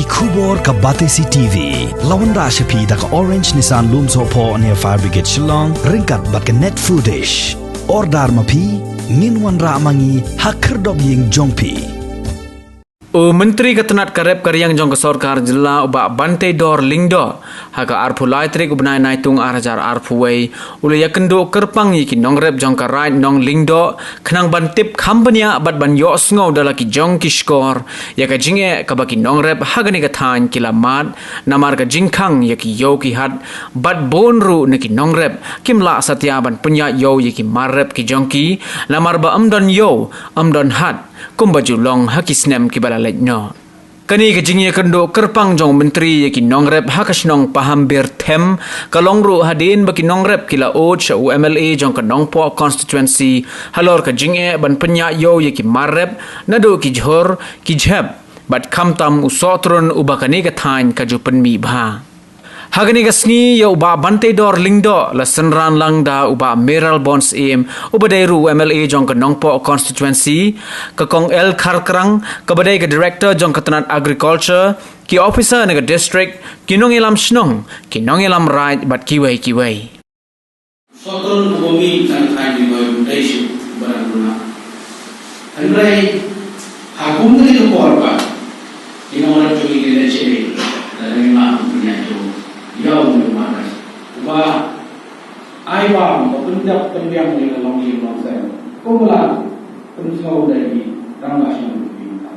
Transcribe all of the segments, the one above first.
Kubor ka Batesi TV. Lawan Rashapi da ka Orange Nissan Lumso po near Fire Brigade Shillong. Ringkat bat ka net foodish. Ordar mapi. Nginwan ra mangi hakerdog ying jongpi. Myntri ketenat karep Riang jong ke sorkar jela uba bantai dor lingdo haka arpu laitrik ubnai naitung arajar arpu wei ule yakendo kerpang yiki Nongrep jong ka right nong lingdo kenang bantip kampanya bat ban yo sngo dalaki jong ki skor yaka jinge kabaki Nongrep hagani ka than kilamat namar ka jingkang yaki yo ki hat bat bonru neki Nongrep kimla satya ban punya yo yiki marep ki jongki namar ba amdon yo amdon hat kumbaju long hakisnem ki balalek no kani kejingnya kendo kerpang jong Myntri yaki Nongrep hakasnong Pahambir tem kalongru hadin baki Nongrep kila ot sha UMLA jong kanongpo constituency halor kejingnya ban penya yo yaki marep nado ki jhor ki jhab bat kamtam usotrun ubakani ka thain kaju penmi bha Hagani gasni ya uba bantai dor lingdo la senran lang da uba meral bonds im uba dairu MLA jong ke Nongpo constituency ke kong el karkrang ke badai ke director jong ke tenat agriculture ki officer nega district ki nong ilam snong ki nong ilam right bat kiwai Sotron bumi dan kain di bawah budaya beraguna. Andai hakum dari luar pak, ini orang cuci kita ciri dari mana punya itu. Jauh lebih manas. Ubah ayam, penjap pendiam di dalam hidup manusia. Kumpulan penusau dari tangga yang berbeda.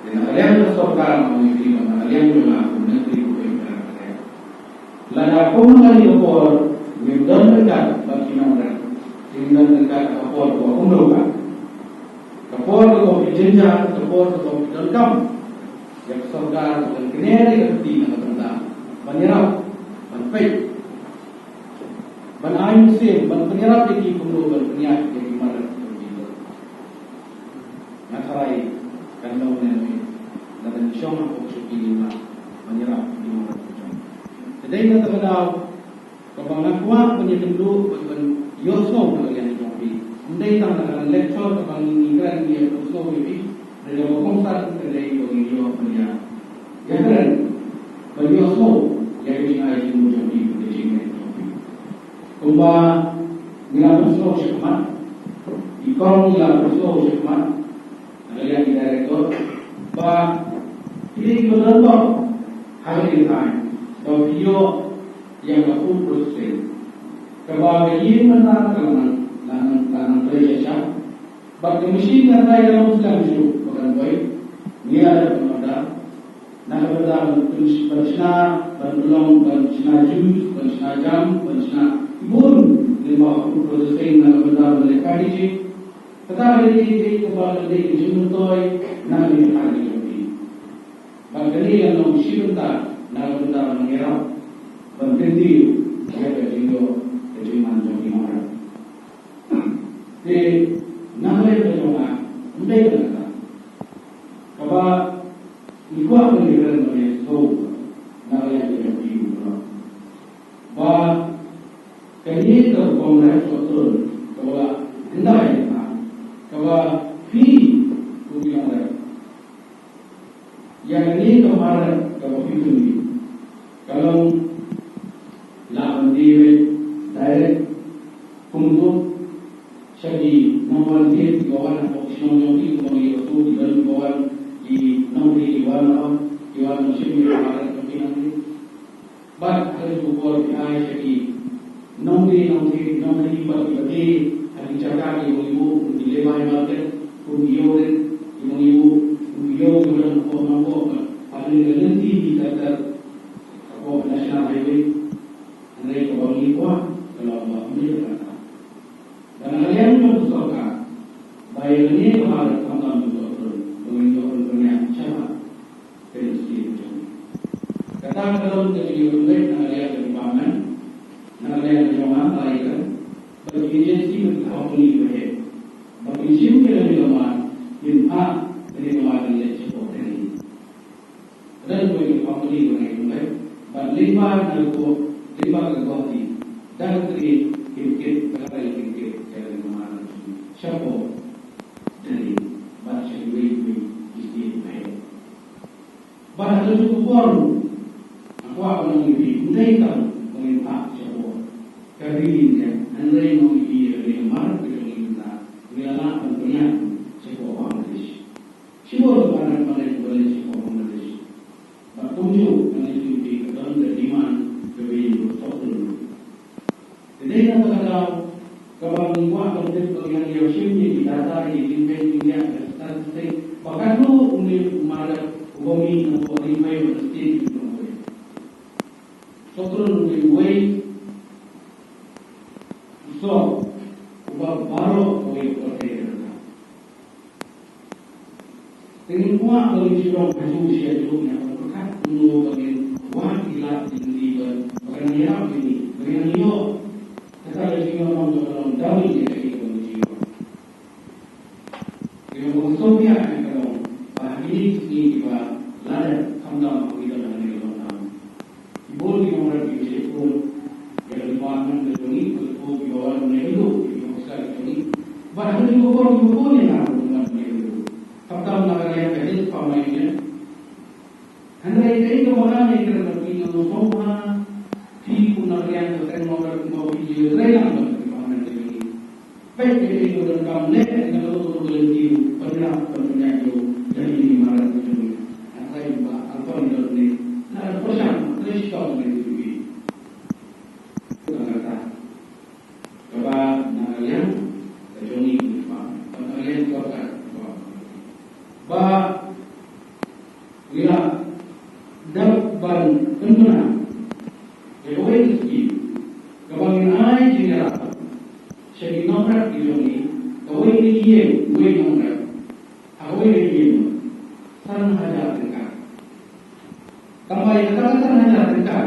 Dan kalian bersorkan mengirim kalian juga Myntri bukan. Lada kumpulan impor, mindan dekat bagi Nongrep, mindan dekat kapor kumpulan. Kapor kopi jenjang, kapor kopi delkam. Yang sorkan dan keneri ketika tentang Menyerap, menpek, menaim sim, menyerap di kumpulan berniat di mana terjadi. Nakarai kalau ni dan syong aku cuci lima menyerap di mana terjadi. Jadi kita tahu kebangan kuat penyekendu ben yosno bagian jombli. Ndai tang dalam lecture kebangan ingran dia yosno ini dari konsert dari video punya. Ya kan? Bagi yosno yang ini menjadi penting. Kumba nilai besar cekmat, ikon nilai besar cekmat, adalah direktor. Bah ini benar-benar hari ini, video yang aku proses. Kalau ini benar tangan terjadi, bagi mesin yang saya dalam sedang hidup bukan baik, ini ada penanda. Nak berdalam bersina, bertolong, bersina jus, bersina jam, bersina ibun. Lima proses nak berdalam mereka ini. Tetapi ini kepada dia jumpai nak dihari lagi. Bagi yang nak siapa nak berdalam mengira, berhenti dia berjinggo kejiman jogi orang. Jadi nak berjumpa, mudah kata. Kalau Ikuah pendidikan Malaysia, nalaya tidak diubah. Bah, kini terkongres betul, kalau hendak ini, kalau fee bukan ada. Yang ini kemarin kalau fee ini, kalau lawan dia direct kumpulan jadi nomor dia di bawah opsional joki kemudian itu di dalam bawah di Nongri Iwan mesin yang nanti. But harus buat dia jadi Nongri bagi hari jaga ibu di lebai market ibu bukan orang ada nanti di sektor national highway mereka bagi kuah kalau mereka dan kalian pun suka baik ini kemarin tentang Kata kalau terjadi berbagai nalaya kebangan, nalaya kebangan lainkan, bagi agensi berkomponi berhad, bagi sim kita bilaman, inha dari kemarin dia cukup ini. Dan bagi komponi berhad, bagi lima kekuati, dan dari kikit kata kikit dari kemarin, siapa dari baca ibu isti berhad. Bahkan itu pun aku akan mengibi menaikan pemerintah siapa kali ini andai mengibi dari mar kita mengalah pentingnya siapa Bangladesh siapa orang Bangladesh siapa Bangladesh bertunjuk mengibi kedalam demand kebiri bertopul jadi nak kata kalau membuat konsep dengan Yoshimi di data di Indonesia statistik bahkan tu untuk malah Bumi untuk lima mesti dipenuhi. Soalnya lebih baik, so ubah baru boleh bekerja. Dengan kuat kalau sudah masuk usia hidupnya, berkat dulu dengan kuat ilat tinggi bahkan yang ini, dengan iyo, kita lagi orang dalam dalam jadi kondisi. Dengan konsumsi yang kalau ini kita lada kamdam kita dengan orang. Ibu di nomor di pun yang department ini untuk bawaan itu yang sekali ini. Bahkan di pun yang dengan itu. Kamdam nak yang kecil pemainnya. Hendak itu orang yang kerana punya semua di pun nak yang nomor video lain department ini. Baik itu dalam net dengan untuk beli pernah penyanyi jadi ini marah itu. Alpha ini, nah percaya, terus kau menjadi kata kata nangalian, terjoni nangalian kau kan, bah, bila dapat benar, kewai itu, kebangin ay jenera, jadi Nongrep ini, kewai ini kewai Nongrep, kewai ini, san hajar tingkat. Kalau yang katakan hanya dekat,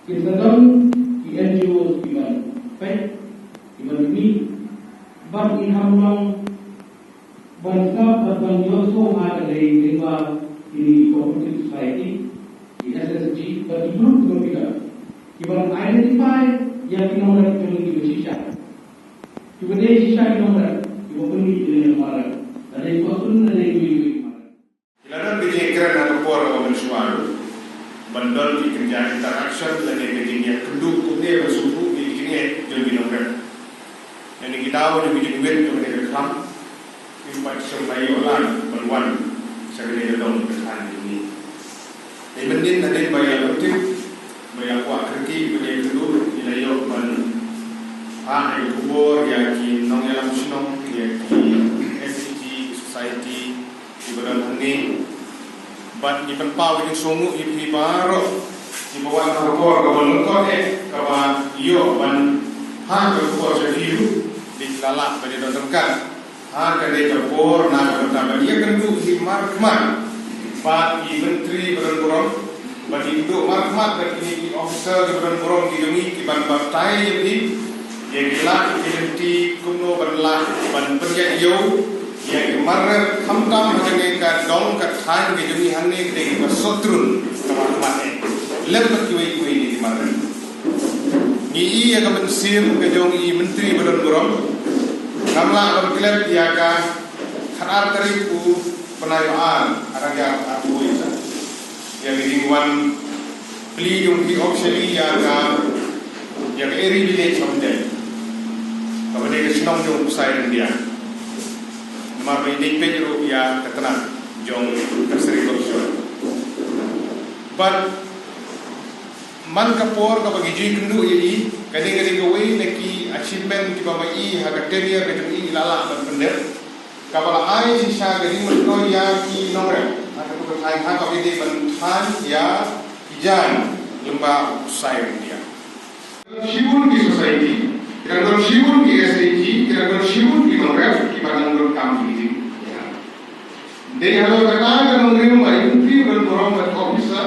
kita dalam NGO iban, baik iban ini, bagi hamlang bangsa berbangsa ada dari lima ini cooperative society, di SSG, bagi belum berbeda. Iban identify yang nomor itu sisa, iban dia sisa nomor, iban pun ini nomor, ada itu pun ada itu. Ilaran dijadikan atau por mensual, bandel dikerjakan interaction dan yang kedua kumnya bersuku di sini jadi Nongrep. Yang kita tahu di bilik itu mereka reklam, empat semai orang berwan sebagai dalam bertahan ini. Di mendin ada bayar rutin, bayar kuat kerja bayar kedua ilayo ban yang kubur yang di Nongrep Muslim yang di SCG Society ibarat ini, bat di penpau di sungu di baru di bawah kapur kawan lekor kawan iyo ban kapur sehiu di lalak pada datangkan dari kapur nak bertambah dia kendu di markman bat di Myntri berengkurang bat di duduk markman dan ini di officer berengkurang di demi di ban partai jadi yang gelak identiti kuno berlah ban perjak iyo yang kemarin kamtam dengan dong katain ke jumi hanne ke bersotrun teman-teman lepas kiwi ini kemarin ni ia akan mensir ke jongi menteri berengkurang kamla berkelab dia akan kanar teripu penayaan araga aku itu yang diwan beli jongi opsili yang eri village something kemudian kesenong jong saya dia Mari DP rupiah ketenang jong terseri korupsi. But man kapor kapag iji kendu ini kadang-kadang gawe lagi achievement di bawah i hagateria kadang i lala dan pendek. Kapal ai sisa kadang mereka ya ki Nongrep atau kebetulan hak kapal ini bentan ya ijan lembah usai dia. Shibun di society. Kira-kira shibun di SAG, kira-kira shibun di Nongrep, di mana Nongrep kami ini. Dari hal kata Nongrep Myntri berkorong dan officer,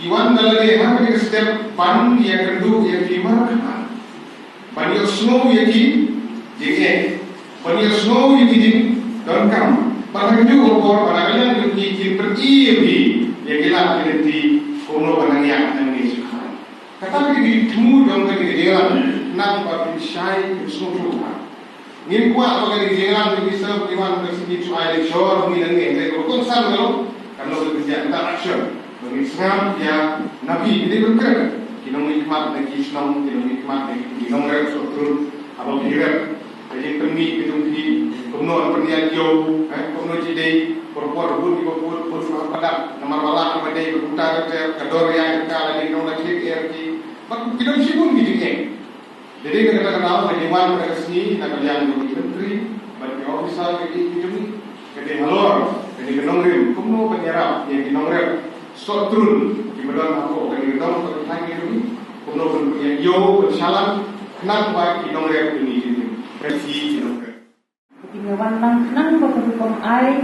Iwan dalam dia apa step pan yang kedua yang lima, pan yang snow yang jadi, pan yang snow yang jadi dan kam, pan yang juga opor, pan yang jadi pergi yang gila jadi kono pan yang ini. Kata kita temu dong kita jalan, nak pakai syai semua. Ni kuat pakai jalan kita bisa beriman bersih tu air shore ni dengan ni. Kalau konsal kalau kalau kerja interaction bagi Islam ya Nabi ini berkata kinong hikmat na kisnong kinong hikmat na Nongrep sotrul abang hirap jadi permi itu di kumno pernian yo kumno jidei perpor bun di bapur bersuah padak nomor wala kepada berputar ke kador yang kala di nong klik erti pak kinong sibun gini jadi kadang-kadang bagaimana mereka sini nak kalian di Myntri bagi officer ke di jadi halor jadi Nongrep kumno penyerap yang di Nongrep sotrul di badan aku dari dong tertanya ini kumno pernian yo bersalam kenapa di Nongrep ini Tinggawan nang hukum ai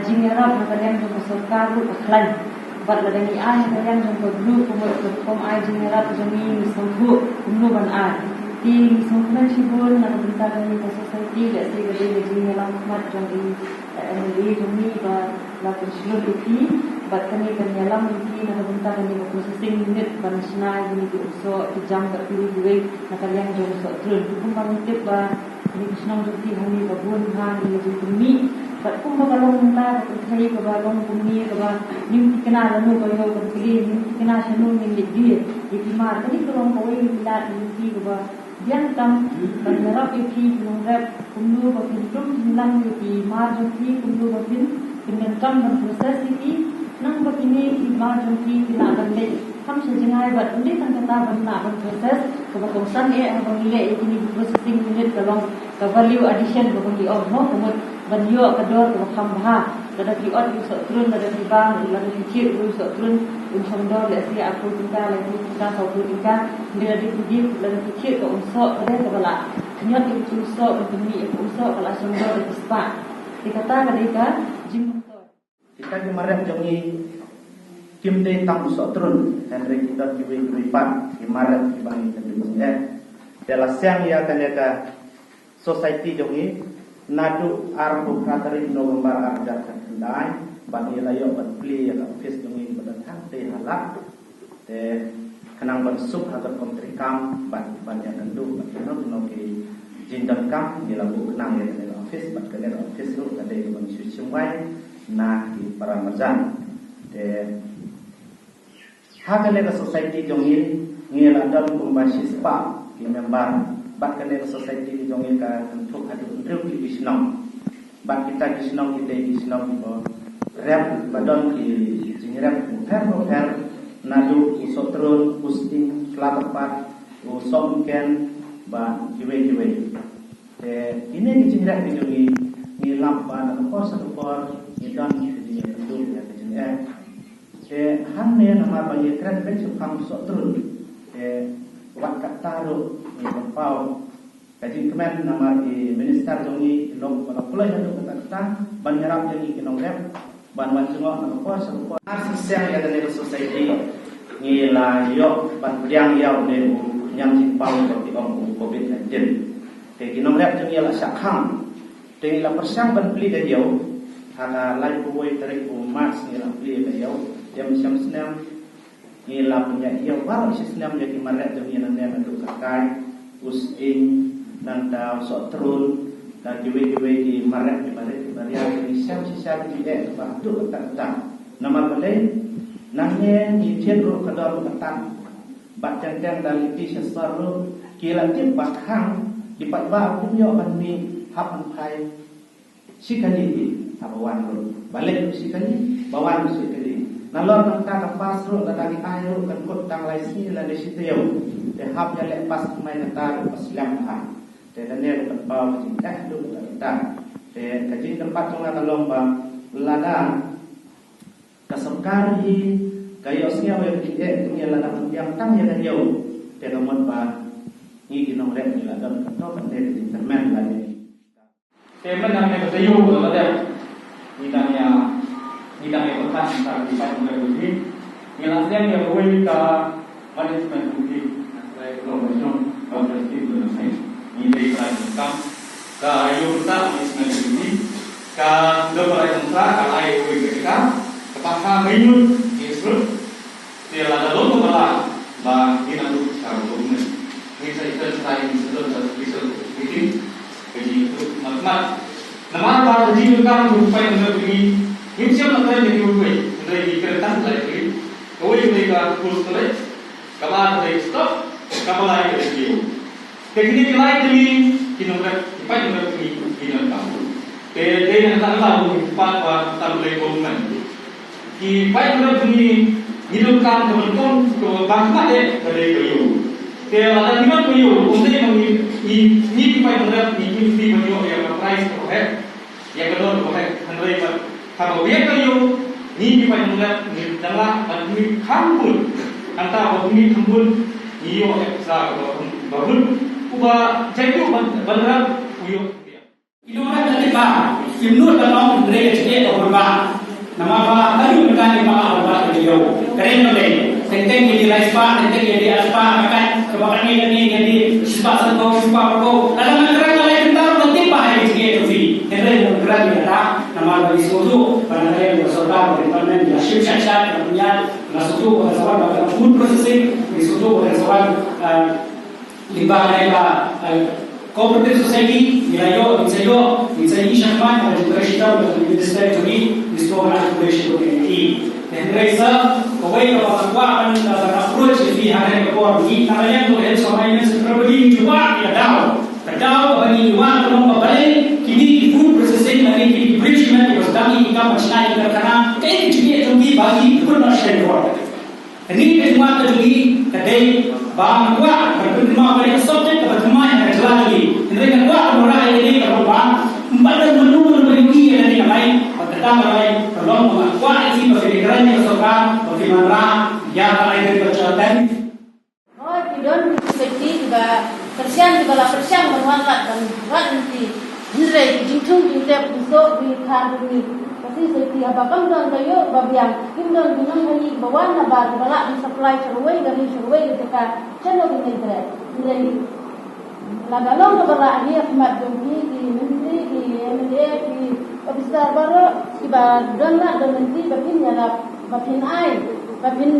jingerap nakalian ng sarkar aklan bat ladang ai nakalian ng group hukum ai jingerap jami sanggu kumnuban ai di sangkunan sibul nakabenta kami sa society da sa gade jingerap mat jami MLA jami ba la konsilor iti bat kami kanyalam iti nakabenta kami ng processing unit banasna ini so jam terpilih nakalian ng so trun hukum pangitip ba ini senang jadi kami babun hang ini jadi kami. But kung magalong ta katay kabalong kumi kaba nim tikna lanu kayo kapili nim tikna sanu nim ligdi itimar kani tulong kawai ila nim kaba dian kam panarap iti Nongrep kumnu bapintum nilang iti marjong ti kumnu bapin dengan kam dan proses iti nang bapini marjong ti tinakan le kam sejingai bat undi kan kata benda proses kebakusan abang ile ini processing unit kalong ke value addition bagi no kemudian banyo kador ke khambha kada ki od iso turun kada ki bang kada ki cir iso turun unsong dor le si aku tinggal lagi kita sau tinggal dia di puji kada ki cir ke unsok kada ke bala nyot itu unsok demi unsok kala sondor di spa dikata kada ka jim kita kemarin jongi kim de tam unsok turun dan kita kiwi ripat kemarin kibang itu dalam siang ya kaneka society jongi nadu arbu katarin November arjar kendai bani layo ban pli ya office jongi badan te halak te kanang ban sub hagat kontri kam ban ya kendu no ki jindan kam ni labu kenang ya ke office ban ke office ru kade ban suci wai na ki paramazan te hakale ka society jongi ngela dal kumbashi spa ki member bat kene society di jongil ka untuk adu untuk di Islam bat kita di Islam kita di Islam ko rap badon ki jingrap her nadu usotrun pusting kelatapat usong ken ba jiwe ini di jingrap di jongi ni lampa na ko sa ko ni dan ni di jingrap ya di jingrap hanne nama banyak keren ben sukam usotrun wat kataru ni pau kaji kemen nama di minister jongi long pada pulai yang kata banyaram jadi Nongrep ban wan semua nama ko semua asisiang ya dari society ni la yo ban Riang yau ne nyam si pau di om COVID-19 te Nongrep jongi la sakham te la persang ban pli de yo hana lai buoi tarik umat ni la pli de yo jam senam ni la punya ia war senam jadi maret jongi nanti untuk kakai using nanda sotrul dan jiwe-jiwe di maret di barian di siap di tempat tu kata nama boleh nangnya di cenderung kadar ketan batang-batang dari ti sesaru kila ti bakhang di patba punya bani hapan pai sikali di abawan ro balik sikali bawan sikali nalor nangka pas ro dari ayo kan kut tang lai si la de siteu de hab ya lepas mai natar paslam ha de dane kan pau ji du ta de kaji tempat tong lomba lada kasangkar hi kayo sia we ki tung ya lada yang tang ya yo de nomor ba ni ki Nongrep ni lada to kan de intermen la ni temen namanya betayu ada Nidangnya bekas tak bisa mengerti. Nilainya yang boleh kita manajemen mungkin saya promosi organisasi bersama ini pelajaran ke ayuta manajemen ini ke doa yang ayo kita kepada minum Yesus dia ada logo malah bah kita tu sekarang ini saya ini bisa bikin jadi itu makna nama baru jadi kita supaya mengerti ini siapa nak jadi terus terus kabar dari stop kapalai dari dia. Teknik lain demi Nongrep, Nongrep Nongrep. Dia yang tak tahu apa tak boleh komen. Nongrep ni hidupkan teman-teman ke bangsa dari kayu. Dia ada lima kayu, untuk ini Nongrep ini kayu yang price correct, yang kedua correct. Henry kalau dia kayu ni Nongrep ni jangan bagi kampun, antara bagi kampun iyo sa babun uba jadu bandar uyo. Itu orang jadi bah, imnur dalam mereka jadi berubah. Nama bah baru mereka bah berubah jadi yo. Keren boleh. Tentang jadi raispa, tentang jadi aspa, akan kebakan ini jadi spa satu, spa berko. Dalam negara lain kita nanti bah yang jadi itu sih. Keren negara kita nama bagi suatu pada negara bersaudara berpanen ya ship shasha punya nasutu bersaudara food processing nasutu bersaudara limbah mereka cooperative society nilai misalnya syarman dan tersitar untuk Pynsted ini diskon operation ini. Dan mereka kawai kawan akan approach di hari ekor ini namanya tu health science seperti juga ya Kadau bagi luar kalau balik kini food processing lagi kini bridgement yang sedang kita macam ini kerana kain jenis itu bagi pun nasi luar. Ini semua terjadi kedai bang kuat berterima kepada subjek berterima yang terjelas lagi. Ini kuat orang ini kalau bang pada menunggu bagi yang lain tentang lain kalau kuat ini bagi kerana yang sekarang bagaimana yang lain berjalan. Oh, tidak seperti juga persian juga lah persian menguatkan dan buat nanti Myntri jintung jintek besok di kantor ini. Pasti seperti apa kamu dan kayu babiang kim dan gunung hari bawa nabar balak supply cereway dari cereway ketika channel ini Myntri lagalong nabar ini khidmat jumpi di Myntri di MLA di ofisar baru iba donat dan nanti bapin nyala bapin ai bapin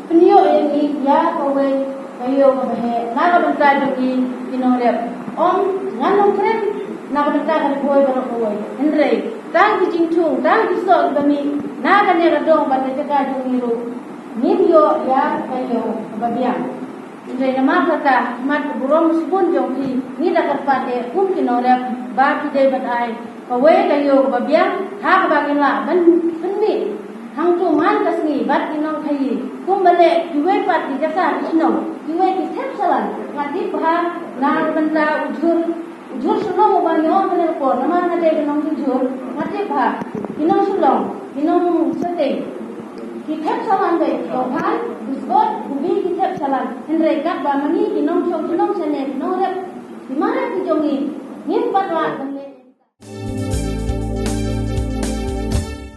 penio ini ya kawai kayu kabe naga bentar di Nongrep Nongrep naga bentar dari boy baru kawai Myntri tang jintung tang disok bami naga ne radong pada jaga jungiru nimyo ya kayu babiang Myntri nama kata mat burom sebun jongki ni dah kerpate kum Nongrep ba kidai badai kawai kayu babiang hak bagila benmi hang tu man kasni bat inong khayi kum bale duwe pat di jasa inong duwe di thep salan ngati bah na benda ujur sulong banyo bale ko nama na de inong ujur ngati bah inong sulong inong sate ki thep salan de ko bhan disbot bubi ki thep salan Myntri kat ba mani inong chok inong sane Nongrep di mana ki jongi ngim patwa